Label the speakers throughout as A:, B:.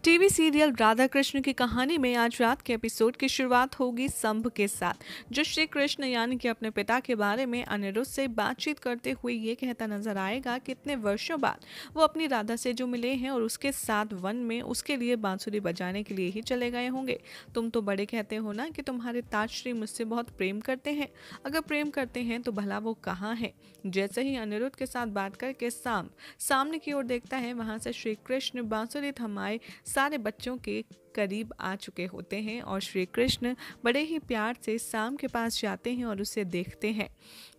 A: TV serial Radha Krishna की कहानी में आज रात के एपिसोड की शुरुआत होगी शंभ के साथ, जो श्री कृष्ण यानी कि अपने पिता के बारे में अनिरुद्ध से बातचीत करते हुए ये कहता नजर आएगा कि इतने वर्षों बाद वो अपनी राधा से जो मिले हैं और उसके साथ वन में उसके लिए बांसुरी बजाने के लिए ही चले गए होंगे। तुम तो बड़े कहते हो ना कि तुम्हारे ताजश्री मुझसे बहुत प्रेम करते हैं, अगर प्रेम करते हैं तो भला वो कहाँ है। जैसे ही अनिरुद्ध के साथ बात करके सामने की ओर देखता है, वहां से श्री कृष्ण बांसुरी थमाए सारे बच्चों के करीब आ चुके होते हैं और श्री कृष्ण बड़े ही प्यार से शाम के पास जाते हैं और उसे देखते हैं।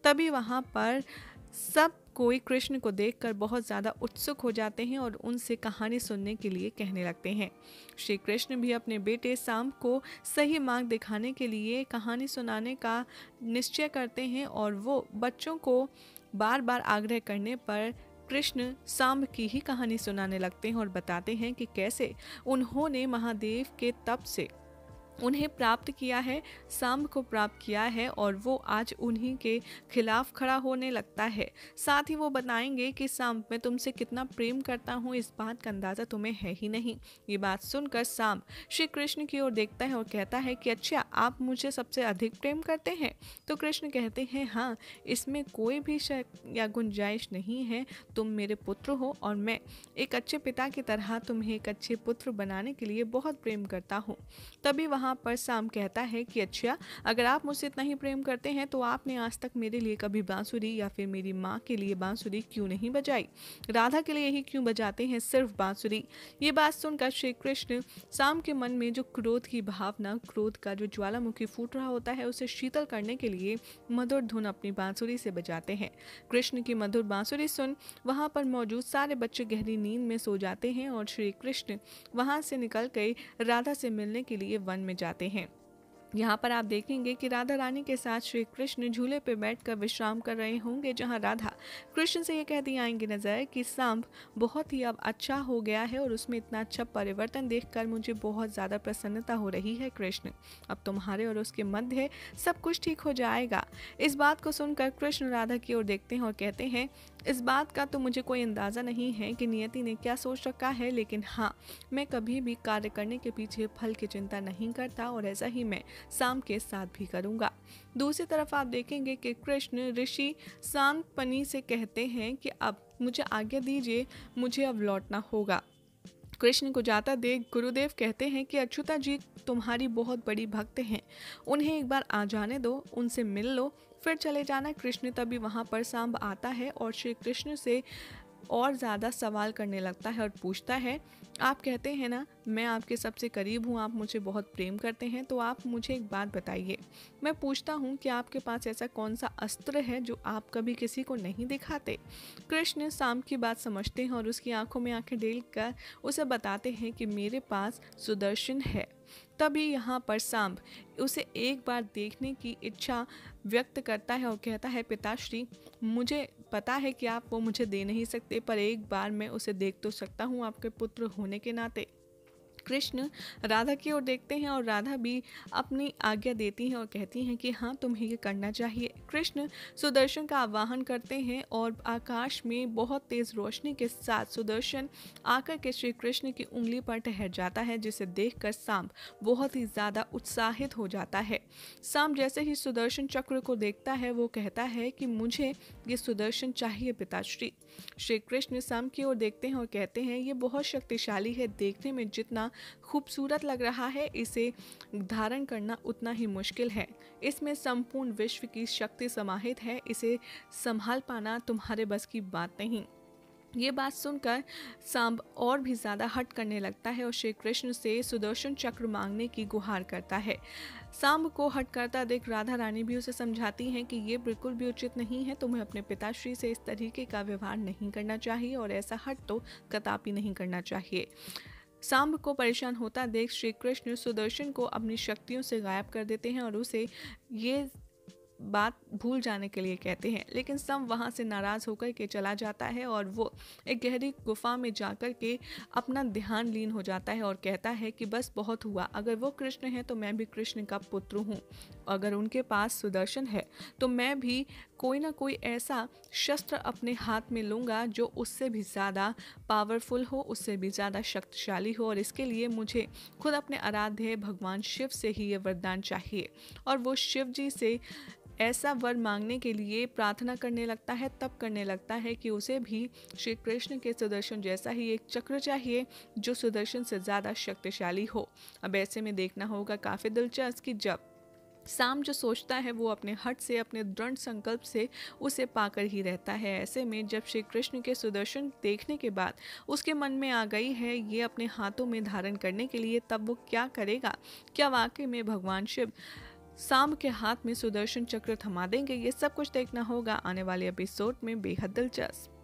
A: तभी वहाँ पर सब कोई कृष्ण को देखकर बहुत ज़्यादा उत्सुक हो जाते हैं और उनसे कहानी सुनने के लिए कहने लगते हैं। श्री कृष्ण भी अपने बेटे शाम को सही मार्ग दिखाने के लिए कहानी सुनाने का निश्चय करते हैं और वो बच्चों को बार बार आग्रह करने पर कृष्ण सांब की ही कहानी सुनाने लगते हैं और बताते हैं कि कैसे उन्होंने महादेव के तप से उन्हें प्राप्त किया है, सांब को प्राप्त किया है और वो आज उन्हीं के खिलाफ खड़ा होने लगता है। साथ ही वो बताएंगे कि सांब, मैं तुमसे कितना प्रेम करता हूँ, इस बात का अंदाज़ा तुम्हें है ही नहीं। ये बात सुनकर सांब श्री कृष्ण की ओर देखता है और कहता है कि अच्छा, आप मुझे सबसे अधिक प्रेम करते हैं। तो कृष्ण कहते हैं हाँ, इसमें कोई भी शक या गुंजाइश नहीं है। तुम मेरे पुत्र हो और मैं एक अच्छे पिता की तरह तुम्हें एक अच्छे पुत्र बनाने के लिए बहुत प्रेम करता हूँ। तभी वहाँ पर शाम कहता है कि अच्छा, अगर आप मुझसे इतना ही प्रेम करते हैं तो आपने आज तक मेरे लिए कभी बांसुरी या फिर मेरी माँ के लिए बांसुरी क्यों नहीं बजाई, राधा के लिए ही क्यों बजाते हैं सिर्फ बांसुरी। ये बात सुनकर श्री कृष्ण शाम के मन में जो क्रोध की भावना, क्रोध का जो ज्वालामुखी फूट रहा होता है, उसे शीतल करने के लिए मधुर धुन अपनी बांसुरी से बजाते हैं। कृष्ण की मधुर बांसुरी सुन वहां पर मौजूद सारे बच्चे गहरी नींद में सो जाते हैं और श्री कृष्ण वहां से निकल कर राधा से मिलने के लिए वन में जाते हैं। यहाँ पर आप देखेंगे कि राधा रानी के साथ श्री कृष्ण झूले पर बैठकर विश्राम कर रहे होंगे, जहाँ राधा कृष्ण से ये कहती आएंगी नजर कि सांब बहुत ही अब अच्छा हो गया है और उसमें इतना अच्छा परिवर्तन देखकर मुझे बहुत ज़्यादा प्रसन्नता हो रही है। कृष्ण, अब तुम्हारे और उसके मध्य सब कुछ ठीक हो जाएगा। इस बात को सुनकर कृष्ण राधा की ओर देखते हैं और कहते हैं, इस बात का तो मुझे कोई अंदाज़ा नहीं है कि नियति ने क्या सोच रखा है, लेकिन हाँ, मैं कभी भी कार्य करने के पीछे फल की चिंता नहीं करता और ऐसा ही मैं शाम के साथ भी करूंगा। दूसरी तरफ आप देखेंगे कि कृष्ण ऋषि सांतपनी से कहते हैं कि अब मुझे आज्ञा दीजिए, मुझे अब लौटना होगा। कृष्ण को जाता देख गुरुदेव कहते हैं कि अच्युता जी तुम्हारी बहुत बड़ी भक्त हैं, उन्हें एक बार आ जाने दो, उनसे मिल लो, फिर चले जाना। कृष्ण तभी वहाँ पर सांब आता है और श्री कृष्ण से और ज़्यादा सवाल करने लगता है और पूछता है, आप कहते हैं ना मैं आपके सबसे करीब हूँ, आप मुझे बहुत प्रेम करते हैं, तो आप मुझे एक बात बताइए। मैं पूछता हूँ कि आपके पास ऐसा कौन सा अस्त्र है जो आप कभी किसी को नहीं दिखाते। कृष्ण सांब की बात समझते हैं और उसकी आंखों में आंखें डाल कर उसे बताते हैं कि मेरे पास सुदर्शन है। तभी यहाँ पर सांब उसे एक बार देखने की इच्छा व्यक्त करता है और कहता है, पिताश्री, मुझे पता है कि आप वो मुझे दे नहीं सकते, पर एक बार मैं उसे देख तो सकता हूँ आपके पुत्र होने के नाते। कृष्ण राधा की ओर देखते हैं और राधा भी अपनी आज्ञा देती हैं और कहती हैं कि हाँ, तुम्हें ये करना चाहिए। कृष्ण सुदर्शन का आवाहन करते हैं और आकाश में बहुत तेज रोशनी के साथ सुदर्शन आकर के श्री कृष्ण की उंगली पर ठहर जाता है, जिसे देखकर सांब बहुत ही ज़्यादा उत्साहित हो जाता है। सांब जैसे ही सुदर्शन चक्र को देखता है, वो कहता है कि मुझे ये सुदर्शन चाहिए पिताश्री। श्री कृष्ण सांब की ओर देखते हैं और कहते हैं, ये बहुत शक्तिशाली है, देखने में जितना खूबसूरत लग रहा है, इसे धारण करना उतना ही मुश्किल है। इसमें संपूर्ण विश्व की शक्ति समाहित है, इसे संभाल पाना तुम्हारे बस की बात नहीं। ये बात सुनकर सांब और भी ज़्यादा हट करने लगता है और श्री कृष्ण से सुदर्शन चक्र मांगने की गुहार करता है। सांब को हट करता देख राधा रानी भी उसे समझाती हैं कि ये बिल्कुल भी उचित नहीं है, तुम्हें अपने पिताश्री से इस तरीके का व्यवहार नहीं करना चाहिए और ऐसा हट तो कदापि नहीं करना चाहिए। सांब को परेशान होता देख श्री कृष्ण सुदर्शन को अपनी शक्तियों से गायब कर देते हैं और उसे ये बात भूल जाने के लिए कहते हैं, लेकिन संभ वहाँ से नाराज होकर के चला जाता है और वो एक गहरी गुफा में जाकर के अपना ध्यान लीन हो जाता है और कहता है कि बस बहुत हुआ, अगर वो कृष्ण है तो मैं भी कृष्ण का पुत्र हूँ, अगर उनके पास सुदर्शन है तो मैं भी कोई ना कोई ऐसा शस्त्र अपने हाथ में लूँगा जो उससे भी ज़्यादा पावरफुल हो, उससे भी ज़्यादा शक्तिशाली हो, और इसके लिए मुझे खुद अपने आराध्य भगवान शिव से ही ये वरदान चाहिए। और वो शिव जी से ऐसा वर मांगने के लिए प्रार्थना करने लगता है, तब करने लगता है कि उसे भी श्री कृष्ण के सुदर्शन जैसा ही एक चक्र चाहिए जो सुदर्शन से ज़्यादा शक्तिशाली हो। अब ऐसे में देखना होगा काफ़ी दिलचस्प कि जब साम जो सोचता है वो अपने हट से, अपने दृढ़ संकल्प से उसे पाकर ही रहता है। ऐसे में जब श्री कृष्ण के सुदर्शन देखने के बाद उसके मन में आ गई है ये अपने हाथों में धारण करने के लिए, तब वो क्या करेगा? क्या वाकई में भगवान शिव साम के हाथ में सुदर्शन चक्र थमा देंगे? ये सब कुछ देखना होगा आने वाले एपिसोड में, बेहद दिलचस्प।